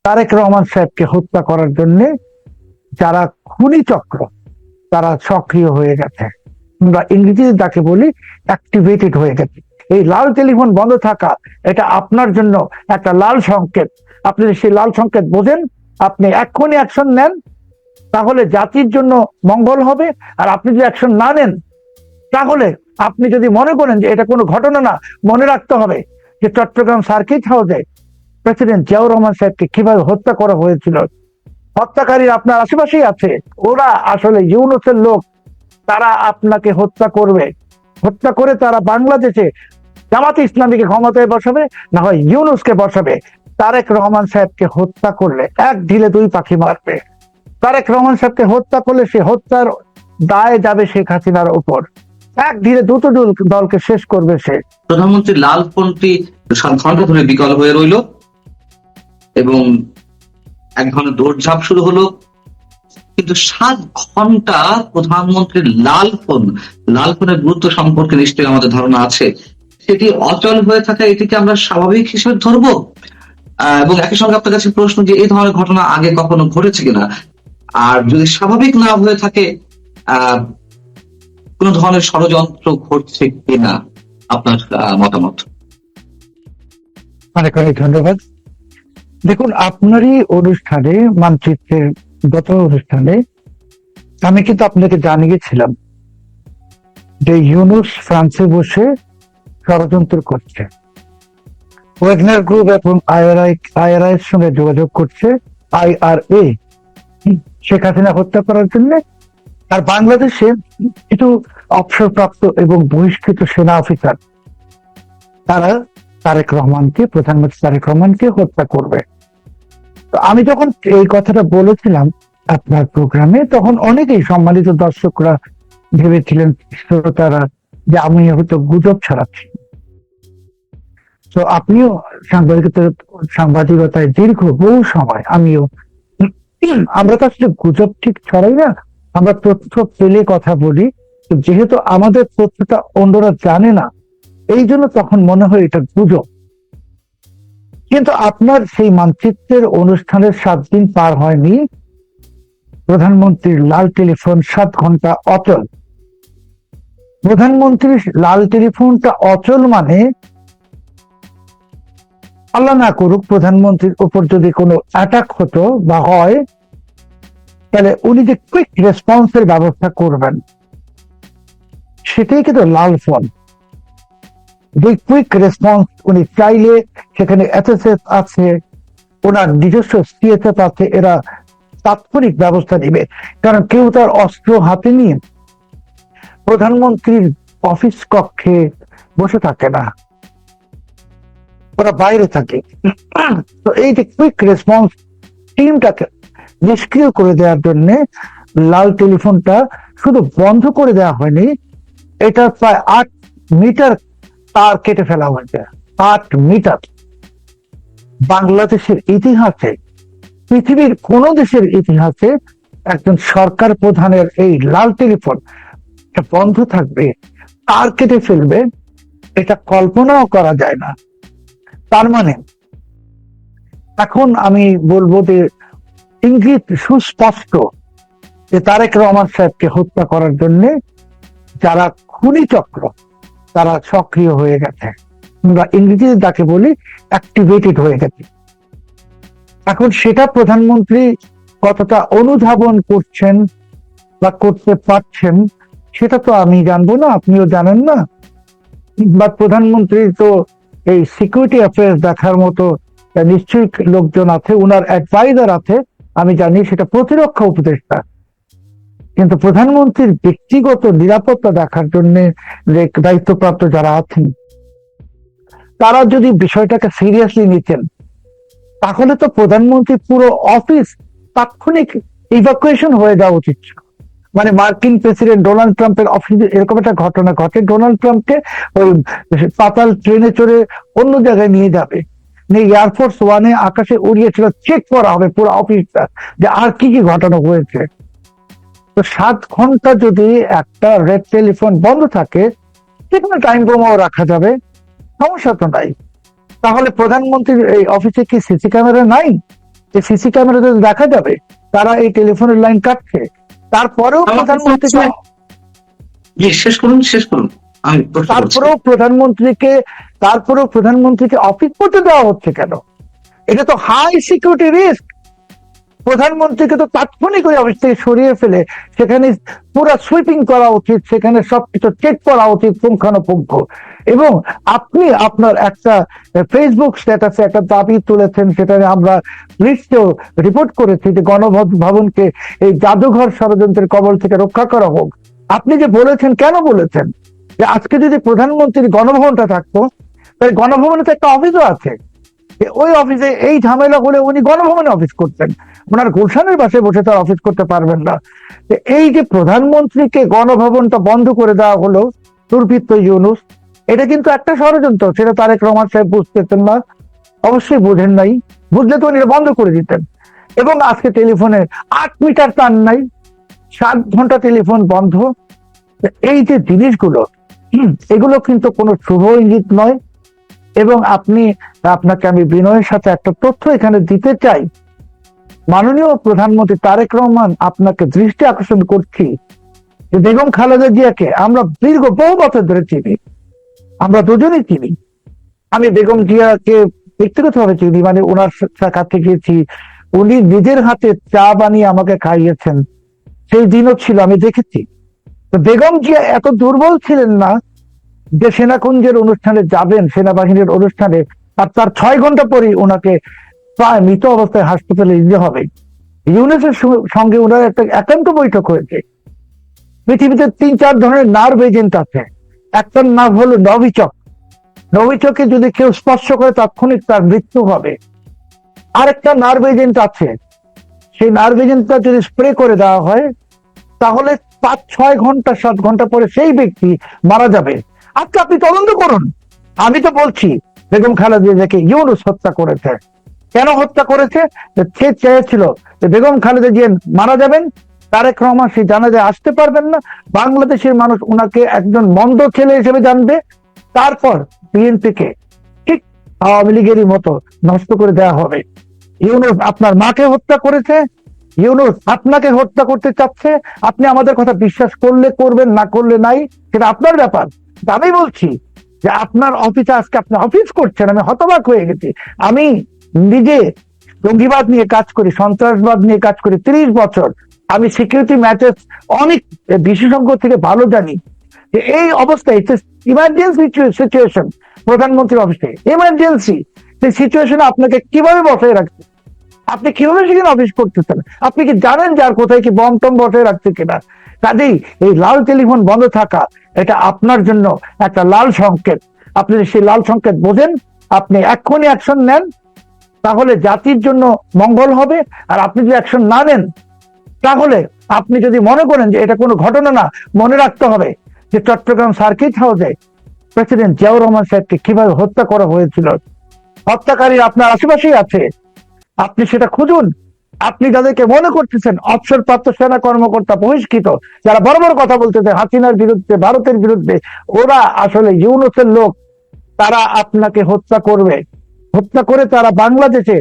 তারেক রহমান সাহেবকে হত্যা করার জন্য যারা খুনি চক্র তারা সক্রিয় হয়ে গেছে, আমরা ইংরেজিতে যাকে বলি অ্যাক্টিভেটেড হয়ে গেছে। এই লাল টেলিফোন বন্ধ থাকা এটা আপনার জন্য একটা লাল সংকেত। আপনি সেই লাল সংকেত বোঝেন, আপনি এক্ষুনি অ্যাকশন নেন, তাহলে জাতির জন্য মঙ্গল হবে। আর আপনি যদি অ্যাকশন না নেন, তাহলে আপনি যদি মনে করেন যে এটা কোনো ঘটনা না, মনে রাখতে হবে যে চট্টগ্রাম সার্কিট হাউসে প্রেসিডেন্ট জিয়াউর রহমান সাহেবকে কিভাবে হত্যা করা হয়েছিল। হত্যাকারী আপনার আশেপাশেই আছে, ওরা আসলে ইউনূসের লোক। তারা আপনাকে হত্যা করবে, হত্যা করে তারা বাংলাদেশে জামাতে ইসলামীকে ক্ষমতায় বসাবে, না হয় ইউনূসকে বসাবে। তারেক রহমান সাহেবকে হত্যা করলে এক ঢিলে দুই পাখি মারবে। তারেক রহমান সাহেবকে হত্যা করলে সে হত্যার দায় যাবে শেখ হাসিনার উপর। এক ঢিলে দুটো দলকে শেষ করবে সে। প্রধানমন্ত্রী লাল ফোনটি 7 ঘন্টা ধরে বিকল হয়ে রইল এবং এক ধরনের দৌড়ঝাঁপ শুরু হলো, কিন্তু 7 ঘন্টা প্রধানমন্ত্রীর লাল ফোনের গুরুত্ব সম্পর্কে নিশ্চয়ই আমাদের ধারণা আছে। সেটি অচল হয়ে থাকা, এটিকে আমরা স্বাভাবিক হিসেবে ধরবো? এবং একই সঙ্গে আপনার কাছে প্রশ্ন যে এই ধরনের ঘটনা আগে কখনো ঘটেছে কিনা, আর যদি স্বাভাবিক না হয়ে থাকে কোন ধরনের ষড়যন্ত্র ঘটছে কিনা, আপনার মতামত? অনেক অনেক ধন্যবাদ। দেখুন, আপনারই অনুষ্ঠানে, মানচিত্রের গত অনুষ্ঠানে আমি কিন্তু আপনাকে জানিয়েছিলাম যে ইউনূস ফ্রান্সে বসে ষড়যন্ত্র করছে, ওয়াগনার গ্রুপ এবং আইআরআই এর সঙ্গে যোগাযোগ করছে, IRA শেখ হাসিনা হত্যা করার জন্য। আর বাংলাদেশে কিছু অবসরপ্রাপ্ত এবং বহিষ্কৃত সেনা অফিসার তারা প্রধানমন্ত্রী তারেক রহমানকে হত্যা করবে। তো আমি যখন এই কথাটা বলেছিলাম আপনার প্রোগ্রামে, তখন অনেকেই সম্মানিত দর্শকরা ভেবেছিলেন, শ্রোতারা, যে আমি হয়তো গুজব ছড়াচ্ছি। তো আপনিও সাংবাদিকতায় দীর্ঘ বহু সময়, আমরা তো আসলে গুজব ঠিক ছড়াই না, আমরা তথ্য পেলে কথা বলি। যেহেতু আমাদের তথ্যটা অন্যরা জানে না, এই জন্য তখন মনে হয় এটা গুজব। কিন্তু আপনার সেই মানচিত্রের অনুষ্ঠানের 7 দিন পার হয়নি, প্রধানমন্ত্রীর লাল টেলিফোন 7 ঘন্টা অচল। প্রধানমন্ত্রীর লাল টেলিফোনটা অচল মানে, আল্লাহ না করুক প্রধানমন্ত্রীর উপর যদি কোনো অ্যাটাক হতো বা হয়, তাহলে উনি যে কুইক রেসপন্সের ব্যবস্থা করবেন, সেটাই কিন্তু লাল ফোন। যে কুইক রেসপন্স উনি চাইলে, সেখানে SSF আছে, ওনার নিজস্ব CSF আছে, এরা তাৎক্ষণিক ব্যবস্থা নেবে। কারণ কেউ তার অস্ত্র হাতে নিয়ে প্রধানমন্ত্রীর অফিস কক্ষে বসে থাকে না, ওরা বাইরে থাকে। তো এই যে কুইক রেসপন্স টিমটাকে নিষ্ক্রিয় করে দেওয়ার জন্য লাল টেলিফোনটা শুধু বন্ধ করে দেওয়া হয়নি, এটা প্রায় 8 মিটার তার কেটে ফেলা হয়েছে। 8 মিটার। বাংলাদেশের ইতিহাসে, পৃথিবীর কোন দেশের ইতিহাসে একজন সরকার প্রধানের এই লাল টেলিফোন বন্ধ থাকবে, তার কেটে ফেলবে, এটা কল্পনাও করা যায় না। তার মানে এখন আমি বলবো যে ইঙ্গিত সুস্পষ্ট যে তারেক রহমান সাহেবকে হত্যা করার জন্য যারা খুনি চক্র তারা সক্রিয় হয়ে গেছে, আমরা ইংরেজিতে যাকে বলি অ্যাক্টিভেটেড হয়ে গেছে। এখন সেটা প্রধানমন্ত্রী কতটা অনুধাবন করছেন বা করতে পারছেন, সেটা তো আমি জানবো না, আপনিও জানেন না। বা প্রধানমন্ত্রী তো এই সিকিউরিটি অ্যাফেয়ার্স দেখার মতো নিশ্চয়ই লোকজন আছে, উনার অ্যাডভাইজার আছে, আমি জানি সেটা প্রতিরক্ষা উপদেষ্টা। কিন্তু প্রধানমন্ত্রীর ব্যক্তিগত নিরাপত্তা দেখার জন্য দায়িত্বপ্রাপ্ত যারা আছেন, তারা যদি বিষয়টাকে সিরিয়াসলি নিতেন, তাহলে তো প্রধানমন্ত্রীর পুরো অফিস তাৎক্ষণিক ইভাকুয়েশন হয়ে যাওয়া উচিত ছিল। মানে মার্কিন প্রেসিডেন্ট ডোনাল্ড ট্রাম্পের অফিসে এরকম একটা ঘটনা ঘটে, ডোনাল্ড ট্রাম্পকে ওই পাতাল ট্রেনে চড়ে অন্য জায়গায় নিয়ে যাবে, এয়ারফোর্স ওয়ানে আকাশে উড়িয়েছিল, চেক করা হবে পুরো অফিসটা যে আর কি কি ঘটনা হয়েছে। তো 7 ঘন্টা যদি একটা রেড টেলিফোন বন্ধ থাকে, সেখানে টাইম বোমাও রাখা যাবে, সমস্যা তো নাই। তাহলে প্রধানমন্ত্রীর এই অফিসে কি সিসি ক্যামেরা নাই? যে সিসি ক্যামেরাতে দেখা যাবে তারা এই টেলিফোনের লাইন কাটছে, তারপরেও প্রধানমন্ত্রীকে শেষ করুন, শেষ করুন। আমি প্রশ্ন করছি। তারপরেও প্রধানমন্ত্রীকে অফিস করতে দেওয়া হচ্ছে কেন? এটা তো হাই সিকিউরিটি রিস্ক। প্রধানমন্ত্রীকে তো তাৎক্ষণিক ওই অফিস থেকে সরিয়ে ফেলে সেখানে পুরো সুইপিং করা উচিত, সেখানে সবকিছু চেক করা উচিত পুঙ্খানুপুঙ্খ। এবং আপনি আপনার একটা ফেসবুক স্ট্যাটাসে একটা দাবি তুলেছেন, সেটা আমরা লিস্টেও রিপোর্ট করেছি যে গণভবনকে এই জাদুঘর ষড়যন্ত্রের কবল থেকে রক্ষা করা হোক। আপনি যে বলেছেন, কেন বলেছেন যে আজকে যদি প্রধানমন্ত্রীর গণভবনটা থাকতো, তাই গণভবনে তো একটা অফিসও আছে, ওই অফিসে এই ঝামেলা হলে উনি গণভবনে অফিস করতেন, ওনার গুলশানের বাসায় বসে তার অফিস করতে পারবেন না। এই যে প্রধানমন্ত্রীকে গণভবনটা বন্ধ করে দেওয়া হলো দুর্বৃত্ত ইউনূস, এটা কিন্তু একটা ষড়যন্ত্র, সেটা তারেক রহমান সাহেব বুঝতেছেন না, অবশ্যই বোঝেন নাই, বুঝলে তো উনি বন্ধ করে দিতেন। এবং আজকে টেলিফোনের 8 মিটার তার নাই, 7 ঘন্টা টেলিফোন বন্ধ। এই যে জিনিসগুলো, এগুলো কিন্তু কোনো শুভ ইঙ্গিত নয়। এবং আপনাকে আমি বিনয়ের সাথে একটা তথ্য এখানে দিতে চাই। মাননীয় প্রধানমন্ত্রী তারেক রহমান আপনাকে দৃষ্টি আকর্ষণ করছি যে বেগম খালেদা জিয়াকে আমরা বহু বছর ধরে চিনি, আমরা দুজনেই চিনি। আমি বেগম জিয়াকে ব্যক্তিগতভাবে চিনি, মানে ওনার কাছে গিয়েছি, উনি নিজের হাতে চা বানিয়ে আমাকে খাইয়েছেন, সেই দিনও ছিল, আমি দেখেছি। তো বেগম জিয়া এত দুর্বল ছিলেন না যে সেনাকুঞ্জের অনুষ্ঠানে যাবেন, সেনাবাহিনীর অনুষ্ঠানে, আর তার 6 ঘন্টা পরেই ওনাকে প্রায় মৃত অবস্থায় হাসপাতালে নিতে হবে। ইউনূসের সঙ্গে ওনার একটা একান্ত বৈঠক হয়েছে। পৃথিবীতে 3-4 ধরনের নার্ভ এজেন্ট আছে। একটার নাম হলো নভিচক, নভিচকে যদি কেউ স্পর্শ করে তাৎক্ষণিক তার মৃত্যু হবে। আরেকটা নার্ভ এজেন্ট আছে, সেই নার্ভ এজেন্টটা যদি স্প্রে করে দেওয়া হয় তাহলে 5-6 ঘন্টা 7 ঘন্টা পরে সেই ব্যক্তি মারা যাবে। আজকে আপনি তদন্ত করুন। আমি তো বলছি বেগম খালেদা জিয়াকে ইউনূস হত্যা করেছে। কেন হত্যা করেছে? সে চেয়েছিল যে বেগম খালেদা জিয়া মারা যাবেন, তারেক রহমান সেই জানাজায় আসতে পারবেন না, বাংলাদেশের মানুষ উনাকে একজন মন্দ ছেলে হিসেবে জানবে, তারপর বিএনপিকে ঠিক আওয়ামী লীগেরই মতো নষ্ট করে দেওয়া হবে। ইউনূস আপনার মাকে হত্যা করেছে, ইউনূস আপনাকে হত্যা করতে চাচ্ছে। আপনি আমাদের কথা বিশ্বাস করলে করবেন, না করলে নাই, সেটা আপনার ব্যাপার। আমি বলছি যে আপনার অফিসে আজকে আপনি অফিস করছেন, আমি হতবাক হয়ে গেছি। আমি নিজে জঙ্গিবাদ নিয়ে কাজ করি, সন্ত্রাসবাদ নিয়ে কাজ করি 30 বছর। আমি সিকিউরিটি ম্যাটার্স অনেক বিশেষজ্ঞ থেকে ভালো জানি যে এই অবস্থায় ইমার্জেন্সি সিচুয়েশন, প্রধানমন্ত্রীর অফিসে ইমার্জেন্সি, সেই সিচুয়েশনে আপনাকে কিভাবে বসায় রাখছে, আপনি কিভাবে সেখানে অফিস করতেছেন? আপনি কি জানেন যার কোথায় কি বম টম বসায় রাখছে কিনা? কাজেই এই লাল টেলিফোন বন্ধ থাকা, এটা আপনার জন্য একটা লাল সংকেত। আপনি সেই লাল সংকেত বোঝেন, আপনি এক্ষুনি অ্যাকশন নেন, তাহলে জাতির জন্য মঙ্গল হবে। আর আপনি যদি অ্যাকশন না নেন, তাহলে আপনি যদি মনে করেন যে এটা কোনো ঘটনা না, মনে রাখতে হবে যে চট্টগ্রাম সার্কিট হাউসে প্রেসিডেন্ট জিয়াউর রহমান সাহেবকে কিভাবে হত্যা করা হয়েছিল। হত্যাকারী আপনার আশেপাশেই আছে, আপনি সেটা খুঁজুন। আপনি যাদেরকে মনে করতেছেন অবসরপ্রাপ্ত সেনা কর্মকর্তা বহিষ্কৃত, যারা বড় বড় কথা বলতেছে হাসিনার বিরুদ্ধে, ভারতের বিরুদ্ধে, ওরা আসলে ইউনূসের লোক। তারা আপনাকে হত্যা করবে, হত্যা করে তারা বাংলাদেশে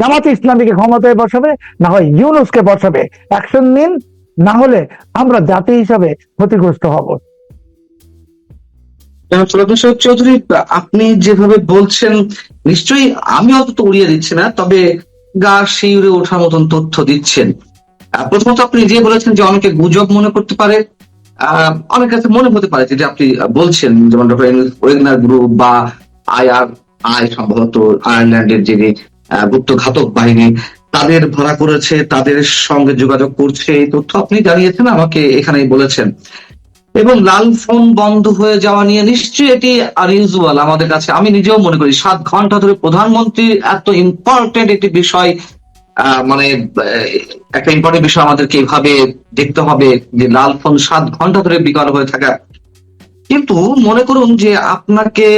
জামাতে ইসলামীকে ক্ষমতায় বসাবে, না হয় ইউনূসকে বসাবে। অ্যাকশন নিন, না হলে আমরা জাতি হিসাবে ক্ষতিগ্রস্ত হব। চৌধুরী, আপনি যেভাবে বলছেন নিশ্চয়ই আমি অত উড়িয়ে দিচ্ছি না, তবে গা শিউরে ওঠার মতন তথ্য দিচ্ছেন। প্রথমত আপনি যে বলেছেন যে অনেকে গুজব মনে করতে পারে, অনেক কাছে মনে হতে পারে যে আপনি বলছেন যেমন ওয়েগনার গ্রুপ বা আই সম্ভবত আয়ারল্যান্ডের যে গুপ্ত ঘাতক বাহিনী তাদের ভাড়া করেছে, তাদের সঙ্গে যোগাযোগ করছে, এই তথ্য আপনি জানিয়েছেন, আমাকে এখানেই বলেছেন। এবং লাল ফোন বন্ধ হয়ে যাওয়া নিয়ে নিশ্চয়ই এটি আনইউজুয়াল আমাদের কাছে। আমি নিজেও মনে করি 7 ঘন্টা ধরে প্রধানমন্ত্রী এত ইম্পর্টেন্ট একটি বিষয়, মানে একটা ইম্পর্টেন্ট বিষয় আমাদেরকে এভাবে দেখতে হবে যে লাল ফোন 7 ঘন্টা ধরে বিকল হয়ে থাকা। কিন্তু মনে করুন যে আপনাকে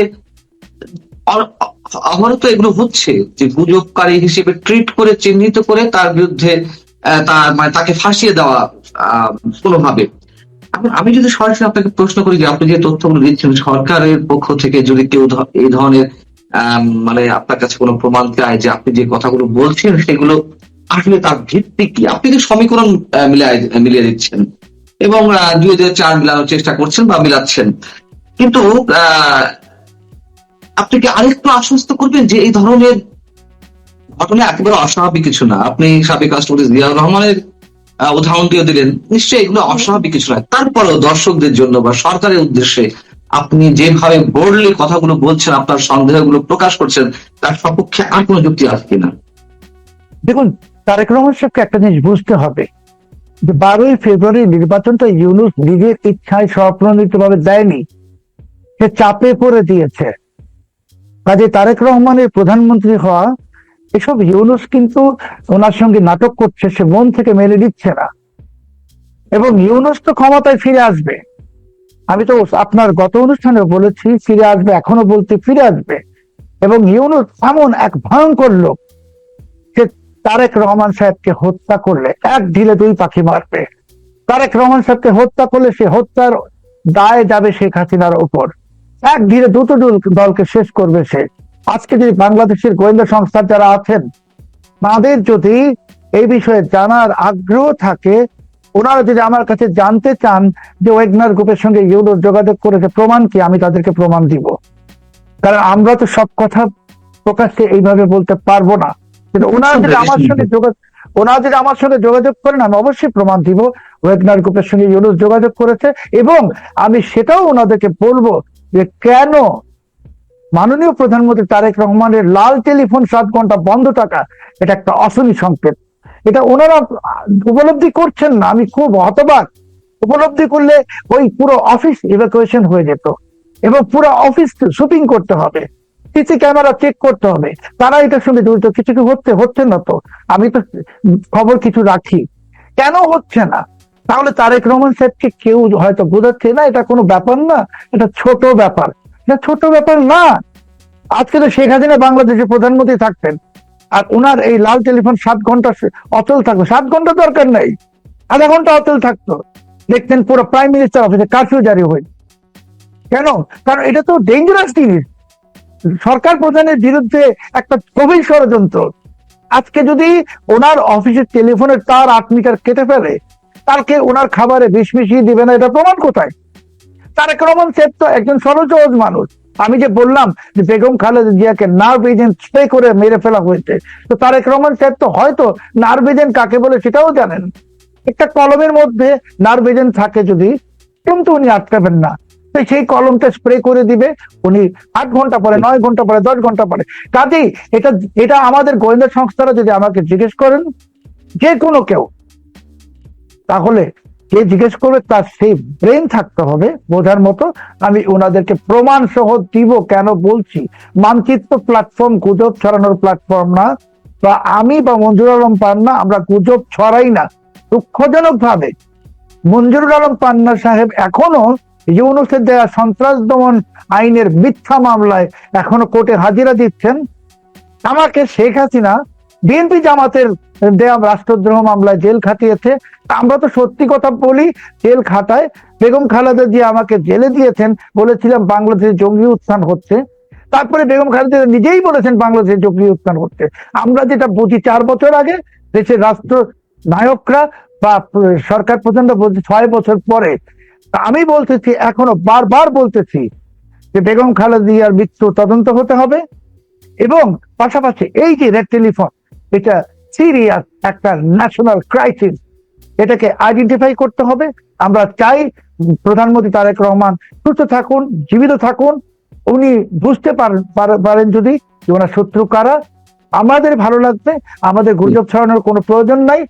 অবরত এগুলো হচ্ছে যে গুজবকারী হিসেবে ট্রিট করে, চিহ্নিত করে তার বিরুদ্ধে মানে তাকে ফাঁসিয়ে দেওয়া কোনোভাবে। আমি যদি সরাসরি আপনাকে প্রশ্ন করি যে আপনি যে তথ্যগুলো দিচ্ছেন সরকারের পক্ষ থেকে যদি কেউ এই ধরনের মানে আপনার কাছে কোনো প্রমাণ চায় যে আপনি যে কথাগুলো বলছেন সেগুলো আসলে তার ভিত্তি কি? আপনি যে সমীকরণ মিলিয়ে দিচ্ছেন এবং 2004 মিলানোর চেষ্টা করছেন বা মিলাচ্ছেন, কিন্তু আপনি কি আরেকটু আশ্বস্ত করবেন যে এই ধরনের ঘটনা একেবারে অস্বাভাবিক কিছু না? আপনি সাবেক রাষ্ট্রপতি জিয়াউর রহমানের উদাহরণ দিয়ে দিলেন, নিশ্চয়ই এগুলো অস্বাভাবিক কিছু নয়। তারপরেও দর্শকদের জন্য বা সরকারের উদ্দেশ্যে আপনি যেভাবে বোল্ডলি কথাগুলো বলছেন, আপনার সন্দেহগুলো প্রকাশ করছেন, তার সপক্ষে আর কোনো যুক্তি আছে কিনা? দেখুন, তারেক রহমান সাহেবকে একটা জিনিস বুঝতে হবে যে 12ই ফেব্রুয়ারি নির্বাচনটা ইউনূস নিজের ইচ্ছায় স্বপ্রণোদিত ভাবে দেয়নি, সে চাপে পড়ে দিয়েছে। কাজে তারেক রহমানের প্রধানমন্ত্রী হওয়া, এসব ইউনূস কিন্তু ওনার সঙ্গে নাটক করছে, সে মন থেকে মেনে নিচ্ছে না। এবং ইউনূস তো ক্ষমতায় ফিরে আসবে, আমি তো আপনার গত অনুষ্ঠানে বলেছি ফিরে আসবে, এখনো বলতে ফিরে আসবে। এবং ইউনূস এমন এক ভয়ঙ্কর লোক, সে তারেক রহমান সাহেবকে হত্যা করলে এক ঢিলে দুই পাখি মারবে। তারেক রহমান সাহেবকে হত্যা করলে সে হত্যার দায় যাবে শেখ হাসিনার উপর, এক ঢিলে দুটো দলকে শেষ করবে সে। আজকে যদি বাংলাদেশের গোয়েন্দা সংস্থা যারা আছেন, তাদের যদি এই বিষয়ে জানার আগ্রহ থাকে, ওনারা যদি আমার কাছে জানতে চান যে ওয়েগনার গ্রুপের সঙ্গে ইউনূস যোগাযোগ করেছে, প্রমাণ কি, আমি তাদেরকে প্রমাণ দিব। কারণ আমরা তো সব কথা প্রকাশ্যে এইভাবে বলতে পারবো না, কিন্তু ওনারা যদি আমার সঙ্গে যোগাযোগ করেন, আমি অবশ্যই প্রমাণ দিব ওয়েগনার গ্রুপের সঙ্গে ইউনূস যোগাযোগ করেছে। এবং আমি সেটাও ওনাদেরকে বলবো যে কেন মাননীয় প্রধানমন্ত্রী তারেক রহমানের লাল টেলিফোন 7 ঘন্টা বন্ধ থাকা, এটা একটা অশনি সংকেত। এটা ওনারা উপলব্ধি করছেন না, আমি খুব হতবাক। উপলব্ধি করলে ওই পুরো অফিস ইভ্যাকুয়েশন হয়ে যেত এবং পুরো অফিস শুটিং করতে হবে, সিসি ক্যামেরা চেক করতে হবে, তারা এটার সঙ্গে জড়িত। কিছু কি হচ্ছে না তো, আমি তো খবর কিছু রাখি, কেন হচ্ছে না? তাহলে তারেক রহমান সাহেবকে কেউ হয়তো বোঝাচ্ছে না এটা কোনো ব্যাপার না, এটা ছোট ব্যাপার। এটা ছোট ব্যাপার না। আজকে তো শেখ হাসিনা বাংলাদেশের প্রধানমন্ত্রী থাকতেন, আর ওনার এই লাল টেলিফোন 7 ঘন্টা অচল থাকতো। 7 ঘন্টা দরকার নেই, আধা ঘন্টা অচল থাকতো, দেখতেন পুরো প্রাইম মিনিস্টার অফিসে কারফিউ জারি হয়ে। কেন? কারণ এটা তো ডেঞ্জারাস জিনিস, সরকার প্রধানের বিরুদ্ধে একটা গভীর ষড়যন্ত্র। আজকে যদি ওনার অফিসের টেলিফোনের তার 8 মিটার কেটে ফেলে, কালকে ওনার খাবারে বিষ মিশিয়ে দিবে না, এটা প্রমাণ কোথায়? তারেক রহমান সাহেব তো একজন সরল সহজ মানুষ। আমি যে বললাম যে বেগম খালেদা জিয়াকে নার্ভ এজেন্ট স্প্রে করে মেরে ফেলা হয়েছে, তো তারেক রহমান সাহেব তো হয়তো নার্ভ এজেন্ট কাকে বলে সেটাও জানেন। একটা কলমের মধ্যে নার্ভ এজেন্ট থাকে যদি, কিন্তু উনি আটকাবেন না, তো সেই কলমটা স্প্রে করে দিবে উনি 8 ঘন্টা পরে, 9 ঘন্টা পরে, 10 ঘন্টা পরে। কাজেই এটা আমাদের গোয়েন্দা সংস্থারা যদি আমাকে জিজ্ঞেস করেন, যে কোনো কেউ, তাহলে কে জিজ্ঞেস করবে তার সেই ব্রেন থাকতে হবে বোঝার মতো। আমি ওনাদেরকে প্রমাণ সহ দিব। কেন বলছি, মানচিত্র প্ল্যাটফর্ম গুজব ছড়ানোর প্ল্যাটফর্ম না, বা আমি বা মঞ্জুর আলম পান্না আমরা গুজব ছড়াই না। দুঃখজনক ভাবে মঞ্জুরুল আলম পান্না সাহেব এখনো ইউনূসের দেয়া সন্ত্রাস দমন আইনের মিথ্যা মামলায় এখনো কোর্টে হাজিরা দিচ্ছেন। আমাকে শেখ হাসিনা বিএনপি জামাতের দেয়া রাষ্ট্রদ্রোহ মামলায় জেল খাটিয়েছে। আমরা তো সত্যি কথা বলি, জেল খাটায়। বেগম খালেদা জিয়া আমাকে জেলে দিয়েছেন, বলেছিলাম বাংলাদেশে জঙ্গি উত্থান হচ্ছে। তারপরে বেগম খালেদা নিজেই বলেছেন বাংলাদেশে জঙ্গি উত্থান হচ্ছে। আমরা যেটা বুঝি 4 বছর আগে, দেশের রাষ্ট্র নায়করা বা সরকার প্রধানরা বলছে 6 বছর পরে। আমি বলতেছি, এখনো বারবার বলতেছি যে বেগম খালেদা জিয়ার মৃত্যু তদন্ত হতে হবে। এবং পাশাপাশি এই যে রেড টেলিফোন, এটা সিরিয়াস একটা ন্যাশনাল ক্রাইসিস, এটাকে আইডেন্টিফাই করতে হবে। আমরা চাই প্রধানমন্ত্রী তারেক রহমান সুস্থ থাকুন, জীবিত থাকুন। উনি বুঝতে পারেন যদি ওনার শত্রু কারা, আমাদের ভালো লাগবে। আমাদের গুজব ছড়ানোর কোনো প্রয়োজন নাই।